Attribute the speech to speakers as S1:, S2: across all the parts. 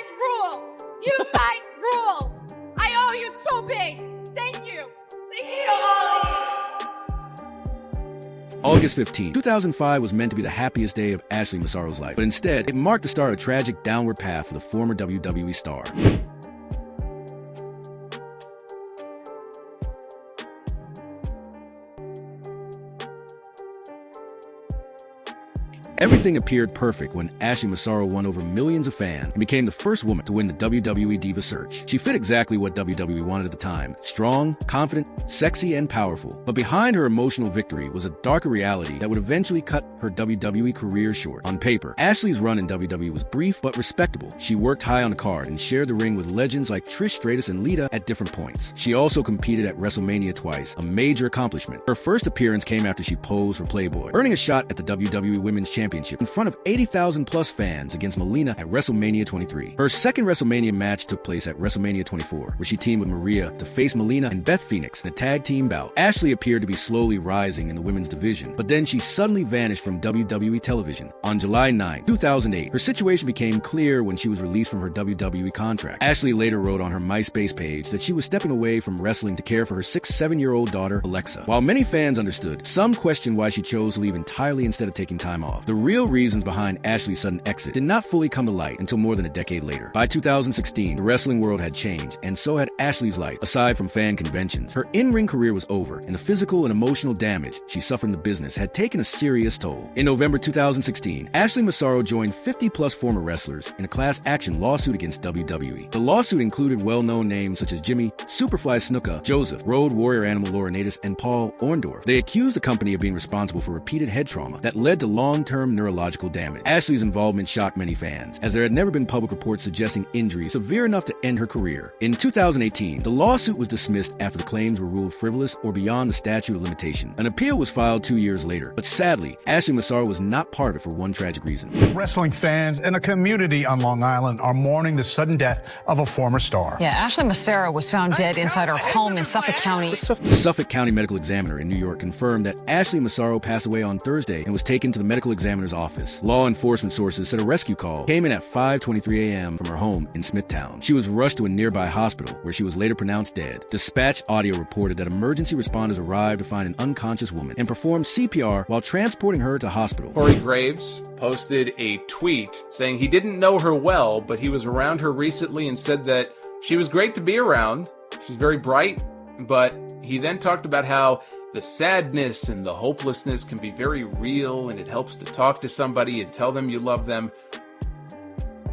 S1: guys rule. You guys rule. I owe you so big. Thank you. Thank you to all of you.
S2: August 15, 2005 was meant to be the happiest day of Ashley Massaro's life, but instead, it marked the start of a tragic downward path for the former WWE star. Everything appeared perfect when Ashley Massaro won over millions of fans and became the first woman to win the WWE Diva search. She fit exactly what WWE wanted at the time: strong, confident, sexy, and powerful. But behind her emotional victory was a darker reality that would eventually cut her WWE career short. On paper, Ashley's run in WWE was brief but respectable. She worked high on the card and shared the ring with legends like Trish Stratus and Lita at different points. She also competed at WrestleMania twice, a major accomplishment. Her first appearance came after she posed for Playboy, earning a shot at the WWE Women's Championship in front of 80,000 plus fans against Melina at WrestleMania 23. Her second WrestleMania match took place at WrestleMania 24, where she teamed with Maria to face Melina and Beth Phoenix in a tag team bout. Ashley appeared to be slowly rising in the women's division, but then she suddenly vanished from WWE television. On July 9, 2008, her situation became clear when she was released from her WWE contract. Ashley later wrote on her MySpace page that she was stepping away from wrestling to care for her 7-year-old daughter, Alexa. While many fans understood, some questioned why she chose to leave entirely instead of taking time off. The real reasons behind Ashley's sudden exit did not fully come to light until more than a decade later. By 2016, the wrestling world had changed, and so had Ashley's life. Aside from fan conventions, her in-ring career was over, and the physical and emotional damage she suffered in the business had taken a serious toll. In November 2016, Ashley Massaro joined 50-plus former wrestlers in a class action lawsuit against WWE. The lawsuit included well-known names such as Jimmy Superfly Snuka, Joseph, Road Warrior Animal Laurinaitis, and Paul Orndorff. They accused the company of being responsible for repeated head trauma that led to long-term neurological damage. Ashley's involvement shocked many fans, as there had never been public reports suggesting injuries severe enough to end her career. In 2018, the lawsuit was dismissed after the claims were ruled frivolous or beyond the statute of limitation. An appeal was filed 2 years later, but sadly, Ashley Massaro was not part of it for one tragic reason.
S3: Wrestling fans and a community on Long Island are mourning the sudden death of a former star.
S4: Yeah, Ashley Massaro was found dead inside her home in Suffolk County.
S2: The Suffolk County Medical Examiner in New York confirmed that Ashley Massaro passed away on Thursday and was taken to the medical examiner's office. Law enforcement sources said a rescue call came in at 5:23 a.m. from her home in Smithtown. She was rushed to a nearby hospital, where she was later pronounced dead. Dispatch audio reported that emergency responders arrived to find an unconscious woman and performed CPR while transporting her to hospital.
S5: Corey Graves posted a tweet saying he didn't know her well, but he was around her recently and said that she was great to be around. She's very bright, but he then talked about how the sadness and the hopelessness can be very real, and it helps to talk to somebody and tell them you love them.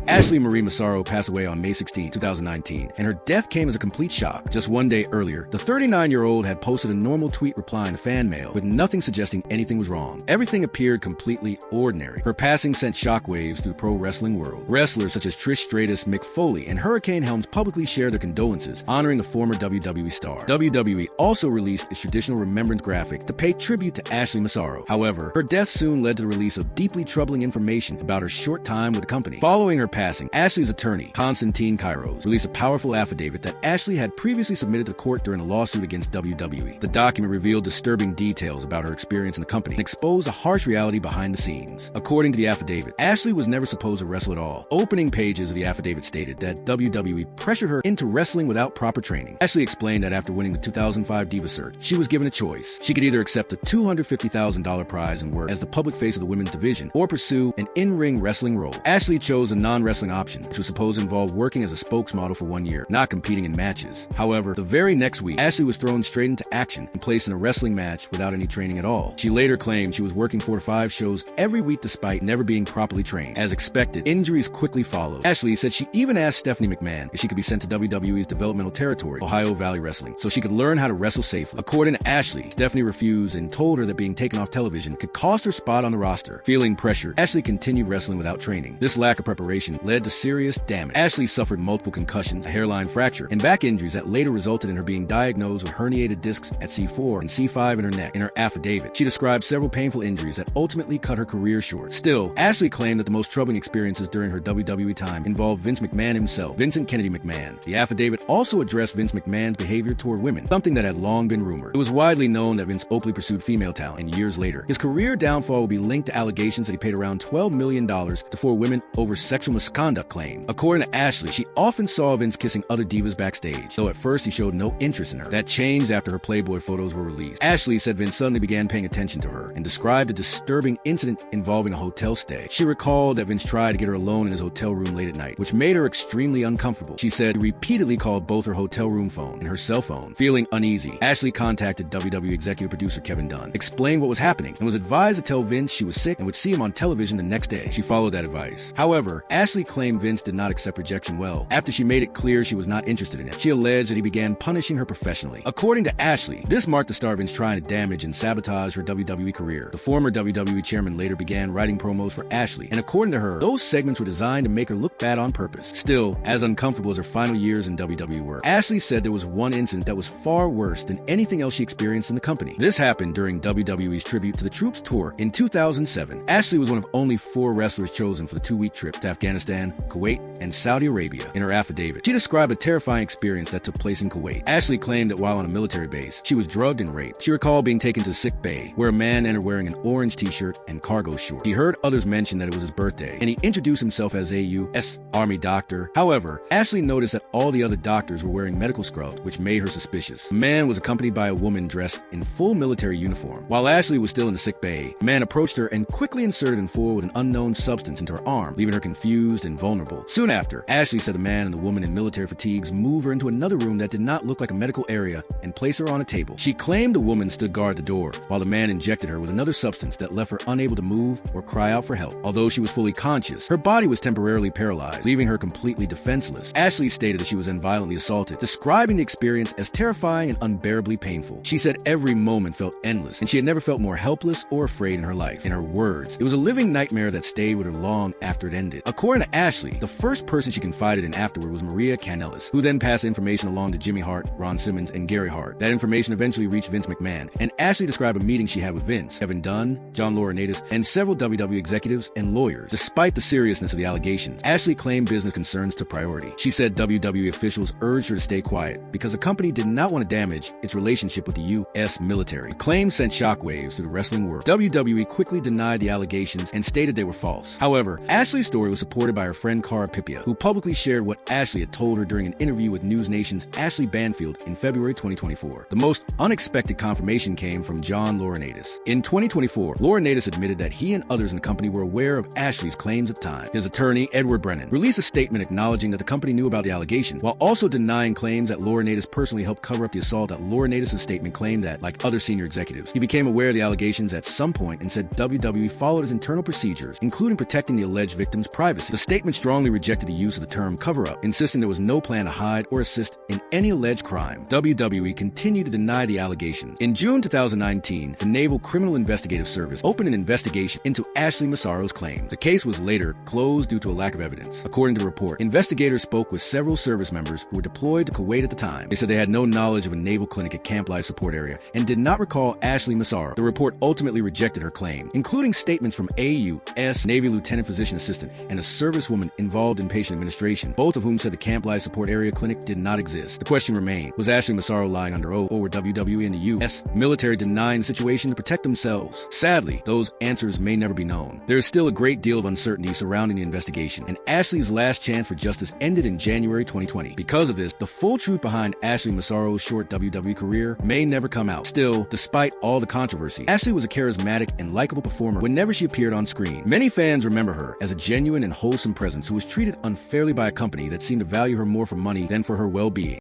S2: Ashley Marie Massaro passed away on May 16, 2019, and her death came as a complete shock. Just one day earlier, the 39-year-old had posted a normal tweet replying to fan mail, with nothing suggesting anything was wrong. Everything appeared completely ordinary. Her passing sent shockwaves through the pro wrestling world. Wrestlers such as Trish Stratus, Mick Foley, and Hurricane Helms publicly shared their condolences, honoring the former WWE star. WWE also released its traditional remembrance graphic to pay tribute to Ashley Massaro. However, her death soon led to the release of deeply troubling information about her short time with the company. Following her passing, Ashley's attorney, Constantine Kairos, released a powerful affidavit that Ashley had previously submitted to court during a lawsuit against WWE. The document revealed disturbing details about her experience in the company and exposed a harsh reality behind the scenes. According to the affidavit, Ashley was never supposed to wrestle at all. Opening pages of the affidavit stated that WWE pressured her into wrestling without proper training. Ashley explained that after winning the 2005 Diva search, she was given a choice. She could either accept the $250,000 prize and work as the public face of the women's division, or pursue an in-ring wrestling role. Ashley chose a non-wrestling option, which was supposed to involve working as a spokesmodel for 1 year, not competing in matches. However, the very next week, Ashley was thrown straight into action and placed in a wrestling match without any training at all. She later claimed she was working 4 to 5 shows every week despite never being properly trained. As expected, injuries quickly followed. Ashley said she even asked Stephanie McMahon if she could be sent to WWE's developmental territory, Ohio Valley Wrestling, so she could learn how to wrestle safely. According to Ashley, Stephanie refused and told her that being taken off television could cost her spot on the roster. Feeling pressured, Ashley continued wrestling without training. This lack of preparation led to serious damage. Ashley suffered multiple concussions, a hairline fracture, and back injuries that later resulted in her being diagnosed with herniated discs at C4 and C5 in her neck. In her affidavit, she described several painful injuries that ultimately cut her career short. Still, Ashley claimed that the most troubling experiences during her WWE time involved Vince McMahon himself, Vincent Kennedy McMahon. The affidavit also addressed Vince McMahon's behavior toward women, something that had long been rumored. It was widely known that Vince openly pursued female talent, and years later, his career downfall will be linked to allegations that he paid around $12 million to 4 women over sexual misconduct claim. According to Ashley, she often saw Vince kissing other divas backstage, though at first he showed no interest in her. That changed after her Playboy photos were released. Ashley said Vince suddenly began paying attention to her and described a disturbing incident involving a hotel stay. She recalled that Vince tried to get her alone in his hotel room late at night, which made her extremely uncomfortable. She said he repeatedly called both her hotel room phone and her cell phone. Feeling uneasy, Ashley contacted WWE executive producer Kevin Dunn, explained what was happening, and was advised to tell Vince she was sick and would see him on television the next day. She followed that advice. However, Ashley claimed Vince did not accept rejection well. After she made it clear she was not interested in it, she alleged that he began punishing her professionally. According to Ashley, this marked the start of Vince trying to damage and sabotage her WWE career. The former WWE chairman later began writing promos for Ashley, and according to her, those segments were designed to make her look bad on purpose. Still, as uncomfortable as her final years in WWE were, Ashley said there was one incident that was far worse than anything else she experienced in the company. This happened during WWE's tribute to the Troops tour in 2007. Ashley was one of only 4 wrestlers chosen for the 2-week trip to Afghanistan, Kuwait, and Saudi Arabia. In her affidavit, she described a terrifying experience that took place in Kuwait. Ashley claimed that while on a military base, she was drugged and raped. She recalled being taken to a sick bay, where a man entered wearing an orange t-shirt and cargo shorts. She heard others mention that it was his birthday, and he introduced himself as a U.S. Army doctor. However, Ashley noticed that all the other doctors were wearing medical scrubs, which made her suspicious. The man was accompanied by a woman dressed in full military uniform. While Ashley was still in the sick bay, the man approached her and quickly inserted and forward an unknown substance into her arm, leaving her confused and vulnerable. Soon after, Ashley said the man and the woman in military fatigues moved her into another room that did not look like a medical area and placed her on a table. She claimed the woman stood guard at the door, while the man injected her with another substance that left her unable to move or cry out for help. Although she was fully conscious, her body was temporarily paralyzed, leaving her completely defenseless. Ashley stated that she was then violently assaulted, describing the experience as terrifying and unbearably painful. She said every moment felt endless, and she had never felt more helpless or afraid in her life. In her words, it was a living nightmare that stayed with her long after it ended. According to Ashley, the first person she confided in afterward was Maria Kanellis, who then passed information along to Jimmy Hart, Ron Simmons, and Gary Hart. That information eventually reached Vince McMahon, and Ashley described a meeting she had with Vince, Kevin Dunn, John Laurinaitis, and several WWE executives and lawyers. Despite the seriousness of the allegations, Ashley claimed business concerns took priority. She said WWE officials urged her to stay quiet because the company did not want to damage its relationship with the U.S. military. The claim sent shockwaves through the wrestling world. WWE quickly denied the allegations and stated they were false. However, Ashley's story was supported by her friend Cara Pipia, who publicly shared what Ashley had told her during an interview with News Nation's Ashley Banfield in February 2024. The most unexpected confirmation came from John Laurinaitis. In 2024, Laurinaitis admitted that he and others in the company were aware of Ashley's claims at the time. His attorney, Edward Brennan, released a statement acknowledging that the company knew about the allegation, while also denying claims that Laurinaitis personally helped cover up the assault. That Laurinaitis' statement claimed that, like other senior executives, he became aware of the allegations at some point and said WWE followed its internal procedures, including protecting the alleged victim's privacy. The statement strongly rejected the use of the term cover-up, insisting there was no plan to hide or assist in any alleged crime. WWE continued to deny the allegations. In June 2019, the Naval Criminal Investigative Service opened an investigation into Ashley Massaro's claim. The case was later closed due to a lack of evidence. According to the report, investigators spoke with several service members who were deployed to Kuwait at the time. They said they had no knowledge of a naval clinic at Camp Life Support Area and did not recall Ashley Massaro. The report ultimately rejected her claim, including statements from a U.S. Navy Lieutenant Physician Assistant and a servicewoman involved in patient administration, both of whom said the Camp Life Support Area clinic did not exist. The question remained, was Ashley Massaro lying under oath, or were WWE and the U.S. military denying the situation to protect themselves? Sadly, those answers may never be known. There is still a great deal of uncertainty surrounding the investigation, and Ashley's last chance for justice ended in January 2020. Because of this, the full truth behind Ashley Massaro's short WWE career may never come out. Still, despite all the controversy, Ashley was a charismatic and likable performer whenever she appeared on screen. Many fans remember her as a genuine and wholesome presence who was treated unfairly by a company that seemed to value her more for money than for her well-being.